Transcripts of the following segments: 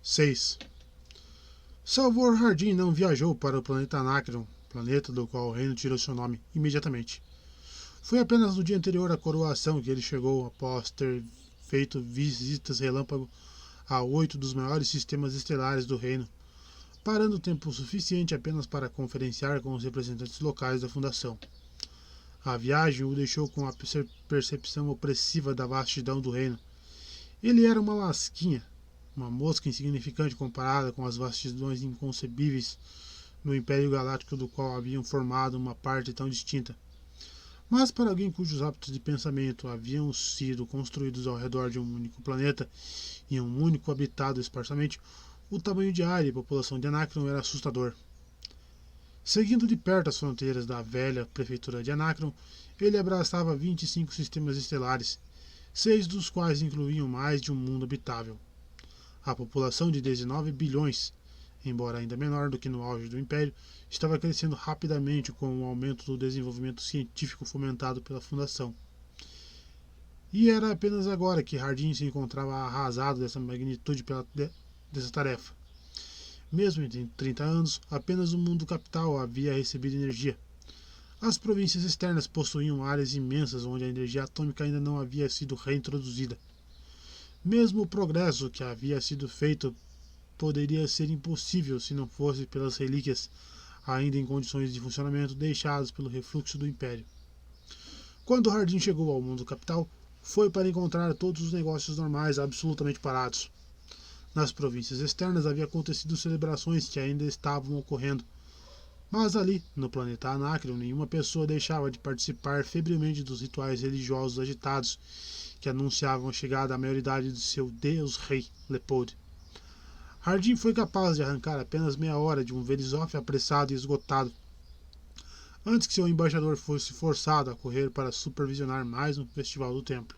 6. Salvor Hardin não viajou para o planeta Anacreon, planeta do qual o reino tirou seu nome, imediatamente. Foi apenas no dia anterior à coroação que ele chegou após ter feito visitas relâmpago a 8 dos maiores sistemas estelares do reino, parando tempo suficiente apenas para conferenciar com os representantes locais da fundação. A viagem o deixou com a percepção opressiva da vastidão do reino. Ele era uma lasquinha, uma mosca insignificante comparada com as vastidões inconcebíveis no Império Galáctico do qual haviam formado uma parte tão distinta. Mas para alguém cujos hábitos de pensamento haviam sido construídos ao redor de um único planeta e um único habitado esparsamente, o tamanho de área e população de Anacreon era assustador. Seguindo de perto as fronteiras da velha prefeitura de Anacreon, ele abraçava 25 sistemas estelares, 6 dos quais incluíam mais de um mundo habitável. A população de 19 bilhões, embora ainda menor do que no auge do Império, estava crescendo rapidamente com o aumento do desenvolvimento científico fomentado pela Fundação. E era apenas agora que Hardin se encontrava arrasado dessa magnitude dessa tarefa. Mesmo em 30 anos, apenas o mundo capital havia recebido energia. As províncias externas possuíam áreas imensas onde a energia atômica ainda não havia sido reintroduzida. Mesmo o progresso que havia sido feito poderia ser impossível se não fosse pelas relíquias ainda em condições de funcionamento deixadas pelo refluxo do Império. Quando Hardin chegou ao mundo capital, foi para encontrar todos os negócios normais absolutamente parados. Nas províncias externas havia acontecido celebrações que ainda estavam ocorrendo, mas ali, no planeta Anacreon, nenhuma pessoa deixava de participar febrilmente dos rituais religiosos agitados que anunciavam a chegada à maioridade de seu Deus-Rei, Leopold. Hardin foi capaz de arrancar apenas meia hora de um Velizoth apressado e esgotado, antes que seu embaixador fosse forçado a correr para supervisionar mais um festival do templo.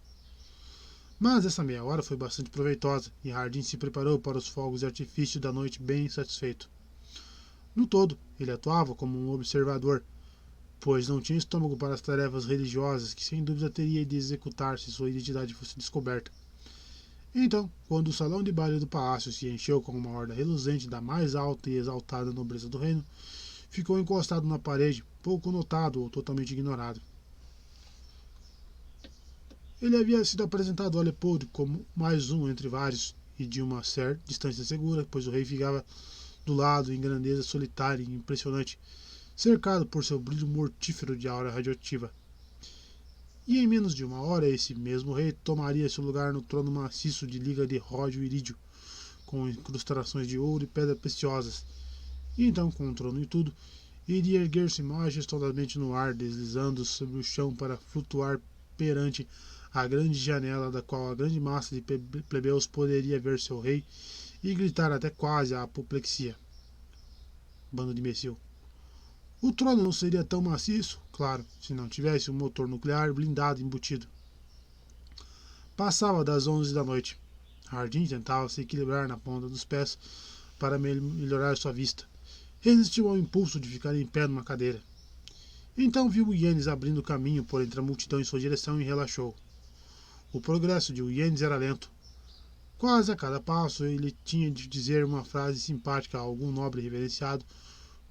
Mas essa meia hora foi bastante proveitosa, e Hardin se preparou para os fogos de artifício da noite bem satisfeito. No todo, ele atuava como um observador, pois não tinha estômago para as tarefas religiosas que sem dúvida teria de executar se sua identidade fosse descoberta. Então, quando o salão de baile do palácio se encheu com uma horda reluzente da mais alta e exaltada nobreza do reino, ficou encostado na parede, pouco notado ou totalmente ignorado. Ele havia sido apresentado a Leopold como mais um entre vários, e de uma certa distância segura, pois o rei ficava do lado em grandeza solitária e impressionante, cercado por seu brilho mortífero de aura radioativa. E em menos de uma hora esse mesmo rei tomaria seu lugar no trono maciço de liga de ródio e irídio, com incrustações de ouro e pedras preciosas. E então, com o trono e tudo, iria erguer-se majestosamente no ar, deslizando sobre o chão para flutuar perante a grande janela da qual a grande massa de plebeus poderia ver seu rei e gritar até quase a apoplexia. Bando de imbecil. O trono não seria tão maciço, claro, se não tivesse um motor nuclear blindado embutido. Passava das 11 da noite. Hardin tentava se equilibrar na ponta dos pés para melhorar sua vista. Resistiu ao impulso de ficar em pé numa cadeira. Então viu Yannis abrindo caminho por entre a multidão em sua direção e relaxou. O progresso de Yannis era lento. Quase a cada passo ele tinha de dizer uma frase simpática a algum nobre reverenciado,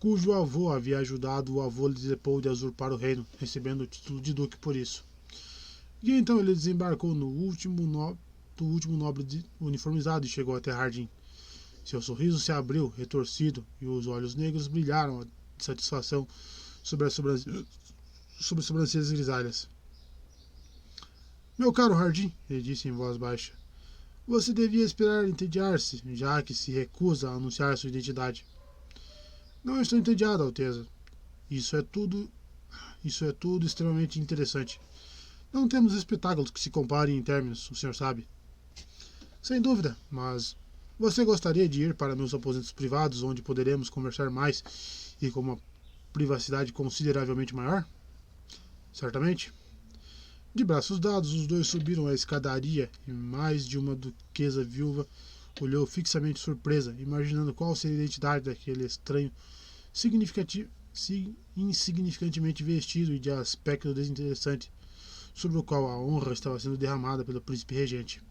cujo avô havia ajudado o avô de Leopold a usurpar o reino, recebendo o título de duque por isso. E então ele desembarcou no último nobre uniformizado e chegou até Hardin. Seu sorriso se abriu, retorcido, e os olhos negros brilharam de satisfação sobre as sobrancelhas grisalhas. Meu caro Hardin, ele disse em voz baixa, você devia esperar entediar-se, já que se recusa a anunciar sua identidade. Não estou entediado, Alteza. Isso é tudo extremamente interessante. Não temos espetáculos que se comparem em términos, o senhor sabe. Sem dúvida, mas você gostaria de ir para meus aposentos privados, onde poderemos conversar mais e com uma privacidade consideravelmente maior? Certamente. De braços dados, os dois subiram a escadaria e mais de uma duquesa viúva olhou fixamente surpresa, imaginando qual seria a identidade daquele estranho insignificantemente vestido e de aspecto desinteressante, sobre o qual a honra estava sendo derramada pelo príncipe regente.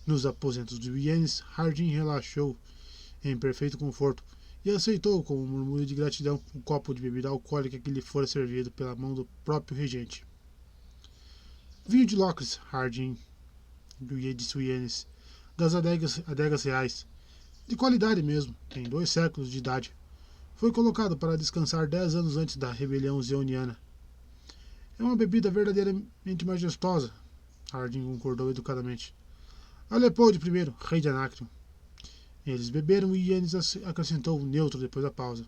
Nos aposentos do Yannis, Hardin relaxou em perfeito conforto e aceitou com um murmúrio de gratidão o copo de bebida alcoólica que lhe fora servido pela mão do próprio regente. Vinho de Locres, Hardin, disse o Yannis, das adegas reais. De qualidade mesmo, tem 2 séculos de idade. Foi colocado para descansar 10 anos antes da rebelião zeoniana. É uma bebida verdadeiramente majestosa, Hardin concordou educadamente. A Leopold I, rei de Anacreon. Eles beberam e Yannis acrescentou neutro depois da pausa.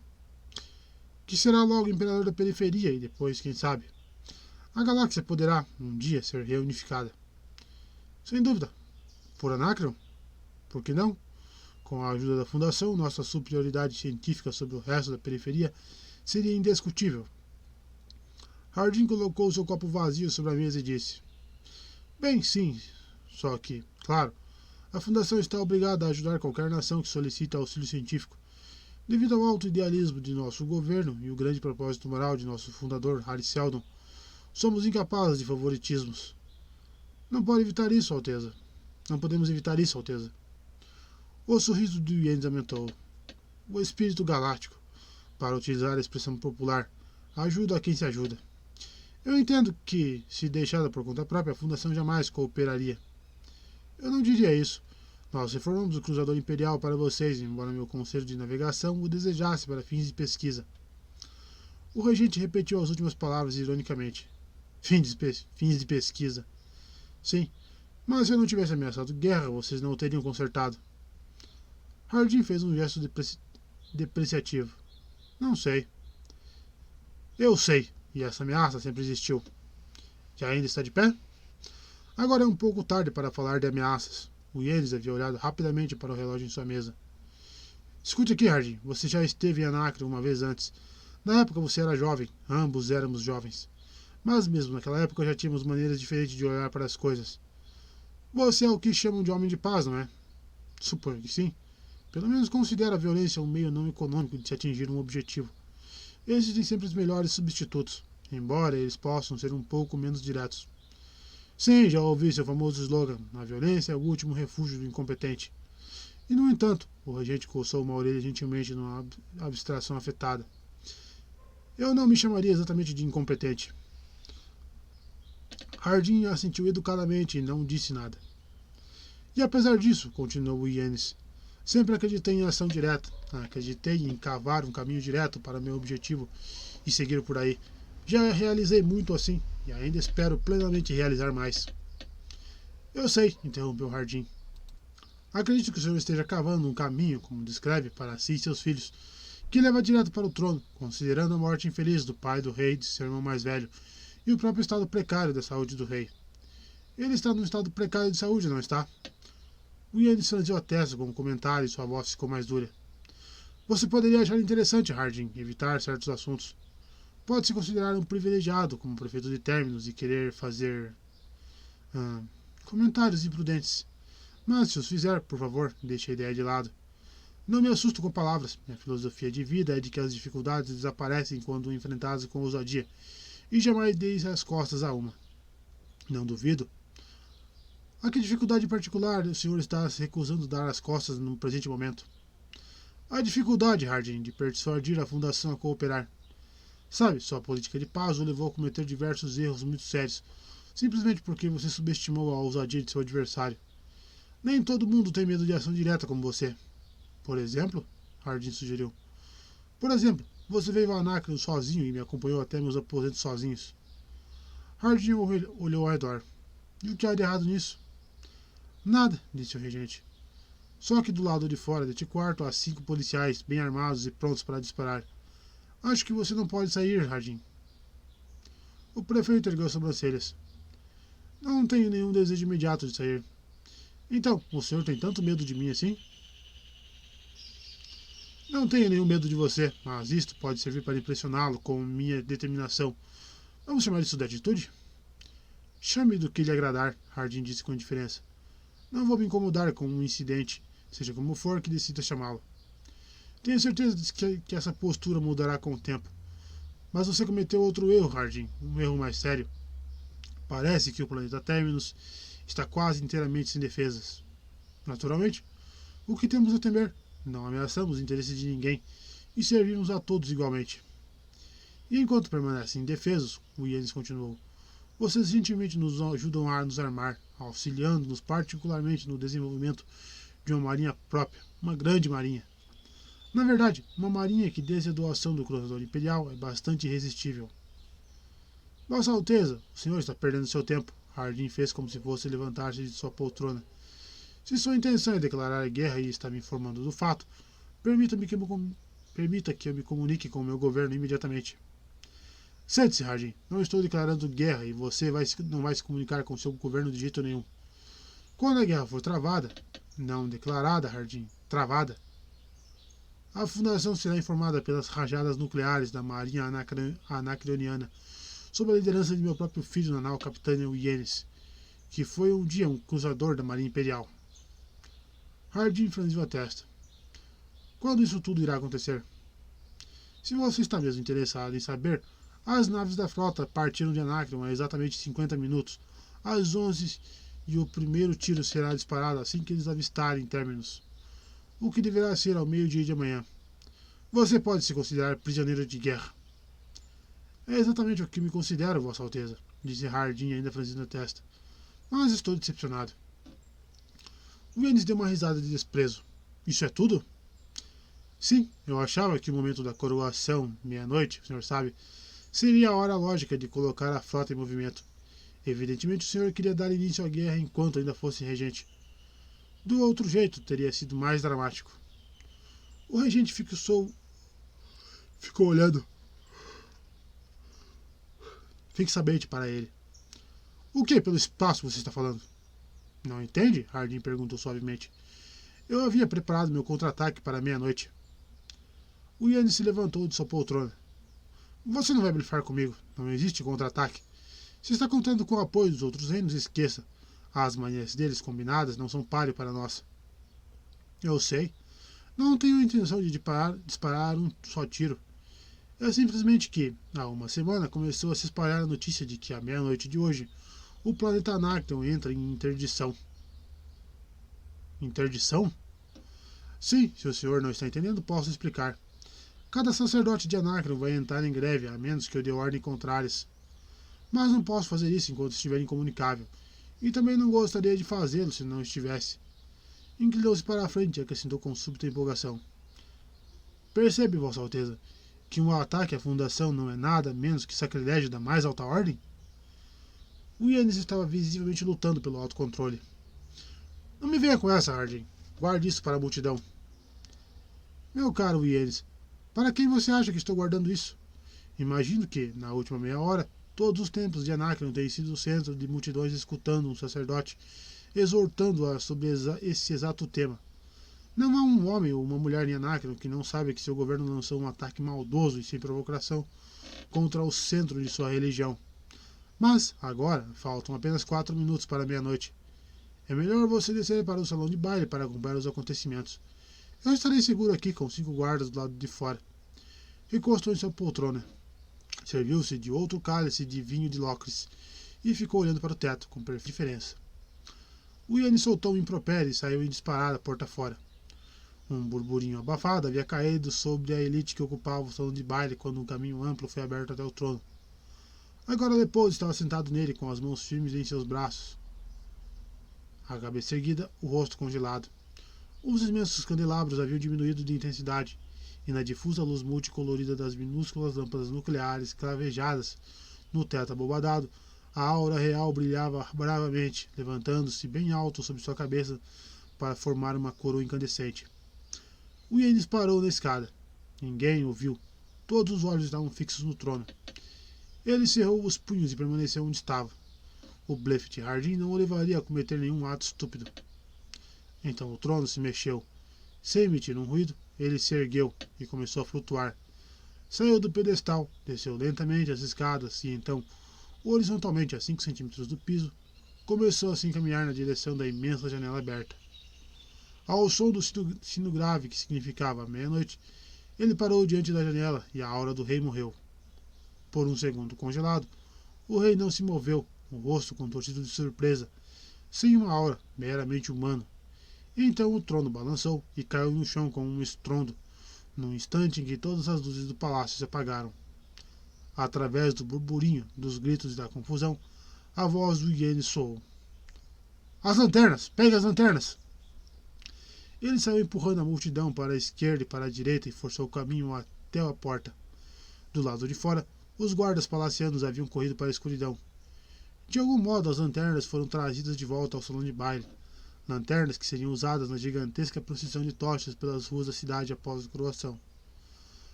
Que será logo imperador da periferia e depois, quem sabe, a galáxia poderá, um dia, ser reunificada. Sem dúvida. Por Anacreon? Por que não? Com a ajuda da Fundação, nossa superioridade científica sobre o resto da periferia seria indiscutível. Hardin colocou seu copo vazio sobre a mesa e disse: Bem, sim, só que, claro, a Fundação está obrigada a ajudar qualquer nação que solicite auxílio científico, devido ao alto idealismo de nosso governo e o grande propósito moral de nosso fundador, Harry Seldon. Somos incapazes de favoritismos. Não pode evitar isso, Alteza. Não podemos evitar isso, Alteza. O sorriso de Yannis aumentou. O espírito galáctico, para utilizar a expressão popular, ajuda a quem se ajuda. Eu entendo que, se deixada por conta própria, a Fundação jamais cooperaria. Eu não diria isso. Nós reformamos o Cruzador Imperial para vocês, embora meu conselho de navegação o desejasse para fins de pesquisa. O regente repetiu as últimas palavras ironicamente. Fins de pesquisa. Sim, mas se eu não tivesse ameaçado guerra, vocês não o teriam consertado. Hardin fez um gesto depreciativo. Não sei. Eu sei, e essa ameaça sempre existiu. Já ainda está de pé? Agora é um pouco tarde para falar de ameaças. O Yannis havia olhado rapidamente para o relógio em sua mesa. Escute aqui, Hardin. Você já esteve em Anacreon uma vez antes. Na época você era jovem. Ambos éramos jovens. Mas mesmo naquela época já tínhamos maneiras diferentes de olhar para as coisas. Você é o que chamam de homem de paz, não é? Suponho que sim. Pelo menos considera a violência um meio não econômico de se atingir um objetivo. Existem sempre os melhores substitutos, embora eles possam ser um pouco menos diretos. Sim, já ouvi seu famoso slogan: a violência é o último refúgio do incompetente. E, no entanto, o regente coçou uma orelha gentilmente numa abstração afetada. Eu não me chamaria exatamente de incompetente. Hardin assentiu educadamente e não disse nada. E apesar disso, continuou Yannis, sempre acreditei em ação direta. Acreditei em cavar um caminho direto para meu objetivo e seguir por aí. Já realizei muito assim e ainda espero plenamente realizar mais. Eu sei, interrompeu Hardin. Acredito que o senhor esteja cavando um caminho, como descreve, para si e seus filhos, que leva direto para o trono, considerando a morte infeliz do pai do rei, de seu irmão mais velho, e o próprio estado precário da saúde do rei. Ele está num estado precário de saúde, não está? O Yannis franziu a testa com um comentário e sua voz ficou mais dura. Você poderia achar interessante, Hardin, evitar certos assuntos. Pode-se considerar um privilegiado como prefeito de Terminus e querer fazer comentários imprudentes. Mas se os fizer, por favor, deixe a ideia de lado. Não me assusto com palavras. Minha filosofia de vida é de que as dificuldades desaparecem quando enfrentadas com ousadia, e jamais deis as costas a uma. Não duvido. A que dificuldade particular o senhor está se recusando dar as costas no presente momento? A dificuldade, Hardin, de persuadir a Fundação a cooperar. Sabe, sua política de paz o levou a cometer diversos erros muito sérios, simplesmente porque você subestimou a ousadia de seu adversário. Nem todo mundo tem medo de ação direta como você. Por exemplo, Hardin sugeriu. Por exemplo, você veio a Anacreon sozinho e me acompanhou até meus aposentos sozinhos. Hardin olhou ao redor. E o que há de errado nisso? Nada, disse o regente. Só que do lado de fora deste quarto há 5 policiais bem armados e prontos para disparar. Acho que você não pode sair, Hardin. O prefeito ergueu as sobrancelhas. Não tenho nenhum desejo imediato de sair. Então, o senhor tem tanto medo de mim assim? Não tenho nenhum medo de você, mas isto pode servir para impressioná-lo com minha determinação. Vamos chamar isso de atitude? Chame do que lhe agradar, Hardin disse com indiferença. Não vou me incomodar com um incidente, seja como for que decida chamá-lo. Tenho certeza de que essa postura mudará com o tempo. Mas você cometeu outro erro, Hardin, um erro mais sério. Parece que o planeta Terminus está quase inteiramente sem defesas. Naturalmente, o que temos a temer? Não ameaçamos o interesse de ninguém e servimos a todos igualmente. E enquanto permanecem indefesos, o Yannis continuou, vocês gentilmente nos ajudam a nos armar, auxiliando-nos particularmente no desenvolvimento de uma marinha própria, uma grande marinha. Na verdade, uma marinha que desde a doação do cruzador imperial é bastante irresistível. Vossa Alteza, o senhor está perdendo seu tempo. Hardin fez como se fosse levantar-se de sua poltrona. Se sua intenção é declarar guerra e está me informando do fato, permita que eu me comunique com o meu governo imediatamente. Sente-se, Hardin. Não estou declarando guerra e você não vai se comunicar com seu governo de jeito nenhum. Quando a guerra for travada, não declarada, Hardin, travada, a Fundação será informada pelas rajadas nucleares da Marinha Anacreoniana, sob a liderança de meu próprio filho na nau Capitânio Yannis, que foi um dia um cruzador da Marinha Imperial. Hardin franziu a testa. Quando isso tudo irá acontecer? Se você está mesmo interessado em saber, as naves da frota partiram de Anacreon há exatamente 50 minutos, às 11, e o primeiro tiro será disparado assim que eles avistarem Terminus, o que deverá ser ao meio-dia de amanhã. Você pode se considerar prisioneiro de guerra. É exatamente o que me considero, Vossa Alteza, disse Hardin, ainda franzindo a testa. Mas estou decepcionado. O Yannis deu uma risada de desprezo. Isso é tudo? Sim, eu achava que o momento da coroação, meia-noite, o senhor sabe, seria a hora lógica de colocar a frota em movimento. Evidentemente o senhor queria dar início à guerra enquanto ainda fosse regente. Do outro jeito, teria sido mais dramático. O regente ficou olhando fixamente para ele. O que pelo espaço você está falando? Não entende? Hardin perguntou suavemente. Eu havia preparado meu contra-ataque para meia-noite. O Yannis se levantou de sua poltrona. Você não vai blefar comigo. Não existe contra-ataque. Se está contando com o apoio dos outros reinos, esqueça. As manias deles combinadas não são páreo para nós. Eu sei. Não tenho intenção de disparar um só tiro. É simplesmente que, há uma semana, começou a se espalhar a notícia de que, à meia-noite de hoje, o planeta Anacreon entra em interdição. Interdição? Sim, se o senhor não está entendendo, posso explicar. Cada sacerdote de Anacreon vai entrar em greve, a menos que eu dê ordem contrárias. Mas não posso fazer isso enquanto estiver incomunicável. E também não gostaria de fazê-lo se não estivesse. Inclinou-se para a frente e acrescentou com súbita empolgação. Percebe, Vossa Alteza, que um ataque à fundação não é nada menos que sacrilégio da mais alta ordem? O Yannis estava visivelmente lutando pelo autocontrole. Não me venha com essa, Hardin. Guarde isso para a multidão. Meu caro Yannis, para quem você acha que estou guardando isso? Imagino que, na última meia hora, todos os templos de Anacreon têm sido o centro de multidões escutando um sacerdote, exortando-a sobre esse exato tema. Não há um homem ou uma mulher em Anacreon que não saiba que seu governo lançou um ataque maldoso e sem provocação contra o centro de sua religião. Mas, agora, faltam apenas 4 minutos para meia-noite. É melhor você descer para o salão de baile para acompanhar os acontecimentos. Eu estarei seguro aqui com 5 guardas do lado de fora. Recostou em sua poltrona. Serviu-se de outro cálice de vinho de Locris e ficou olhando para o teto, com diferença. O Yannis soltou um impropério e saiu em disparada porta fora. Um burburinho abafado havia caído sobre a elite que ocupava o salão de baile quando um caminho amplo foi aberto até o trono. Agora Leopoldo estava sentado nele com as mãos firmes em seus braços. A cabeça erguida, o rosto congelado. Os imensos candelabros haviam diminuído de intensidade, e na difusa luz multicolorida das minúsculas lâmpadas nucleares clavejadas no teto abobadado, a aura real brilhava bravamente, levantando-se bem alto sobre sua cabeça para formar uma coroa incandescente. O Yannis parou na escada. Ninguém o viu. Todos os olhos estavam fixos no trono. Ele cerrou os punhos e permaneceu onde estava. O blefe de Hardin não o levaria a cometer nenhum ato estúpido. Então o trono se mexeu. Sem emitir um ruído, ele se ergueu e começou a flutuar. Saiu do pedestal, desceu lentamente as escadas e então, horizontalmente a 5 centímetros do piso, começou a se encaminhar na direção da imensa janela aberta. Ao som do sino grave que significava meia-noite, ele parou diante da janela e a aura do rei morreu. Por um segundo congelado, o rei não se moveu, o rosto contorcido de surpresa, sem uma aura, meramente humano. Então o trono balançou e caiu no chão com um estrondo, num instante em que todas as luzes do palácio se apagaram. Através do burburinho, dos gritos e da confusão, a voz do Ienes soou. As lanternas! Pegue as lanternas! Ele saiu empurrando a multidão para a esquerda e para a direita e forçou o caminho até a porta. Do lado de fora, os guardas palacianos haviam corrido para a escuridão. De algum modo, as lanternas foram trazidas de volta ao salão de baile. Lanternas que seriam usadas na gigantesca procissão de tochas pelas ruas da cidade após a coroação.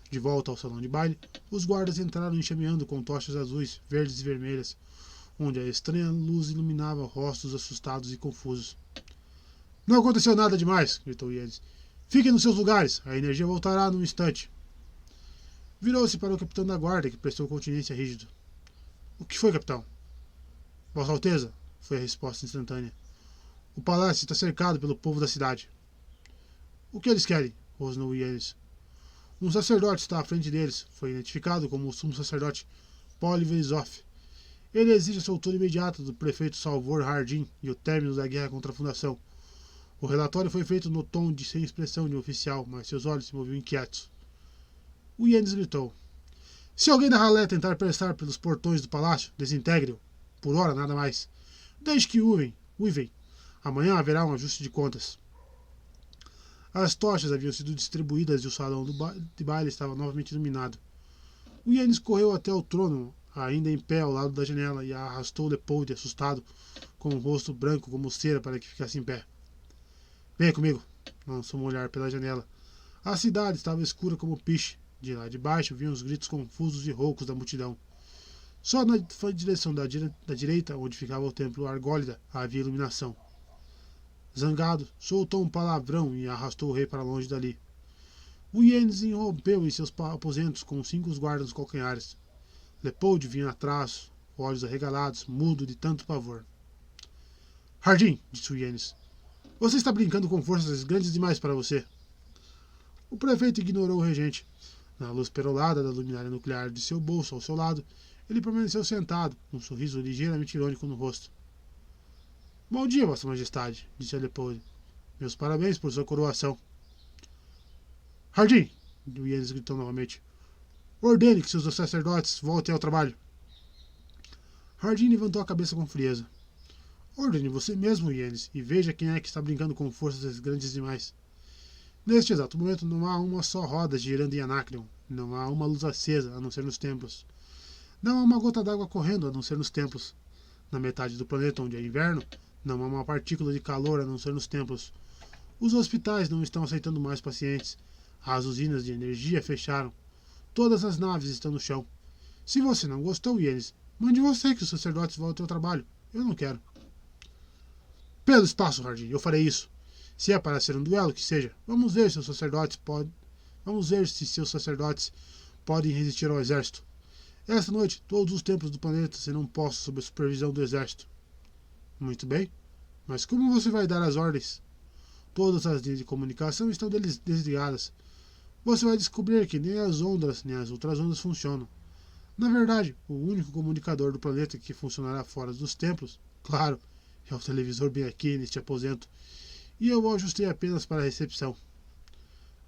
De volta ao salão de baile, os guardas entraram enxameando com tochas azuis, verdes e vermelhas, onde a estranha luz iluminava rostos assustados e confusos. Não aconteceu nada demais, gritou Ienes. Fiquem nos seus lugares, a energia voltará num instante. Virou-se para o capitão da guarda, que prestou continência rígido. O que foi, capitão? Vossa Alteza, foi a resposta instantânea. O palácio está cercado pelo povo da cidade. O que eles querem? Rosnou Ienes. Um sacerdote está à frente deles. Foi identificado como o sumo sacerdote Poliverisov. Ele exige a soltura imediata do prefeito Salvor Hardin e o término da guerra contra a Fundação. O relatório foi feito no tom de sem expressão de um oficial, mas seus olhos se moviam inquietos. O Ienes gritou. Se alguém da ralé tentar passar pelos portões do palácio, desintegre-o. Por hora, nada mais. Desde que uivem. Amanhã haverá um ajuste de contas. As tochas haviam sido distribuídas e o salão de baile estava novamente iluminado. O Ienes correu até o trono, ainda em pé ao lado da janela, e arrastou Leopold, assustado, com o rosto branco como cera, para que ficasse em pé. Venha comigo, lançou um olhar pela janela. A cidade estava escura como piche. De lá de baixo vinham os gritos confusos e roucos da multidão. Só na direção da direita, onde ficava o templo Argólida, havia iluminação. Zangado, soltou um palavrão e arrastou o rei para longe dali. O Ienes irrompeu em seus aposentos com 5 guardas nos calcanhares. Leopold vinha atrás, olhos arregalados, mudo de tanto pavor. Hardin, disse o Ienes, você está brincando com forças grandes demais para você. O prefeito ignorou o regente. Na luz perolada da luminária nuclear de seu bolso ao seu lado, ele permaneceu sentado, um sorriso ligeiramente irônico no rosto. Bom dia, Vossa Majestade, disse a Leopold. Meus parabéns por sua coroação. Hardin, o Ienes gritou novamente. Ordene que seus sacerdotes voltem ao trabalho. Hardin levantou a cabeça com frieza. Ordene você mesmo, Ienes, e veja quem é que está brincando com forças grandes demais. Neste exato momento não há uma só roda girando em Anacreon. Não há uma luz acesa, a não ser nos templos. Não há uma gota d'água correndo, a não ser nos templos. Na metade do planeta onde é inverno, não há uma partícula de calor, a não ser nos templos. Os hospitais não estão aceitando mais pacientes. As usinas de energia fecharam. Todas as naves estão no chão. Se você não gostou, Ienes, mande você que os sacerdotes voltem ao trabalho. Eu não quero. Pelo espaço, Hardin, eu farei isso. Se é para ser um duelo, que seja. Vamos ver se seus sacerdotes podem resistir ao exército. Esta noite, todos os templos do planeta serão postos sob a supervisão do exército. Muito bem. Mas como você vai dar as ordens? Todas as linhas de comunicação estão desligadas. Você vai descobrir que nem as ondas nem as ultrasondas funcionam. Na verdade, o único comunicador do planeta que funcionará fora dos templos, claro, é o televisor bem aqui neste aposento, e eu o ajustei apenas para a recepção.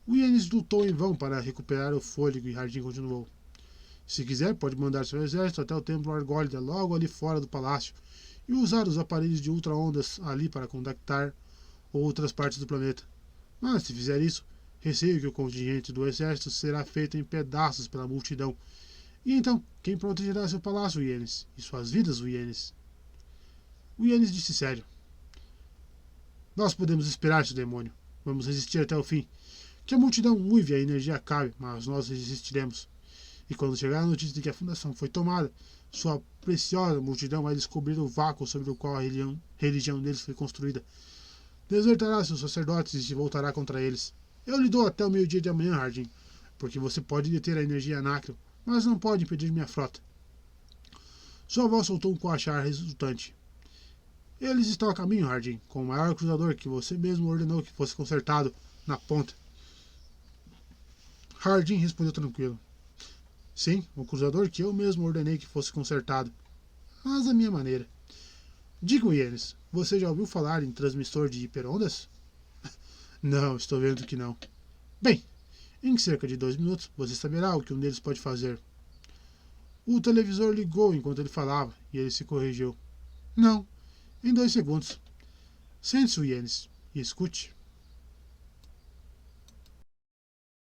O Ienes lutou em vão para recuperar o fôlego e Hardin continuou. Se quiser, pode mandar seu exército até o templo Argólida, logo ali fora do palácio, e usar os aparelhos de ultra-ondas ali para contactar outras partes do planeta. Mas, se fizer isso, receio que o contingente do exército será feito em pedaços pela multidão. E então, quem protegerá seu palácio, Ienes? E suas vidas, Ienes? O Ienes disse sério. Nós podemos esperar, seu demônio. Vamos resistir até o fim. Que a multidão uive e a energia acabe, mas nós resistiremos. E quando chegar a notícia de que a fundação foi tomada, sua preciosa multidão vai descobrir o vácuo sobre o qual a religião deles foi construída. Desertará seus sacerdotes e se voltará contra eles. Eu lhe dou até o meio-dia de amanhã, Hardin, porque você pode deter a energia Anacreon, mas não pode impedir minha frota. Sua voz soltou um coachar resultante. Eles estão a caminho, Hardin, com o maior cruzador que você mesmo ordenou que fosse consertado na ponta. Hardin respondeu tranquilo. Sim, o cruzador que eu mesmo ordenei que fosse consertado, mas à minha maneira. Diga-me, Ienes, você já ouviu falar em transmissor de hiperondas? Não, estou vendo que não. Bem, em cerca de 2 minutos você saberá o que um deles pode fazer. O televisor ligou enquanto ele falava e ele se corrigiu. Não, em 2 segundos. Sente-se, Yannis, e escute.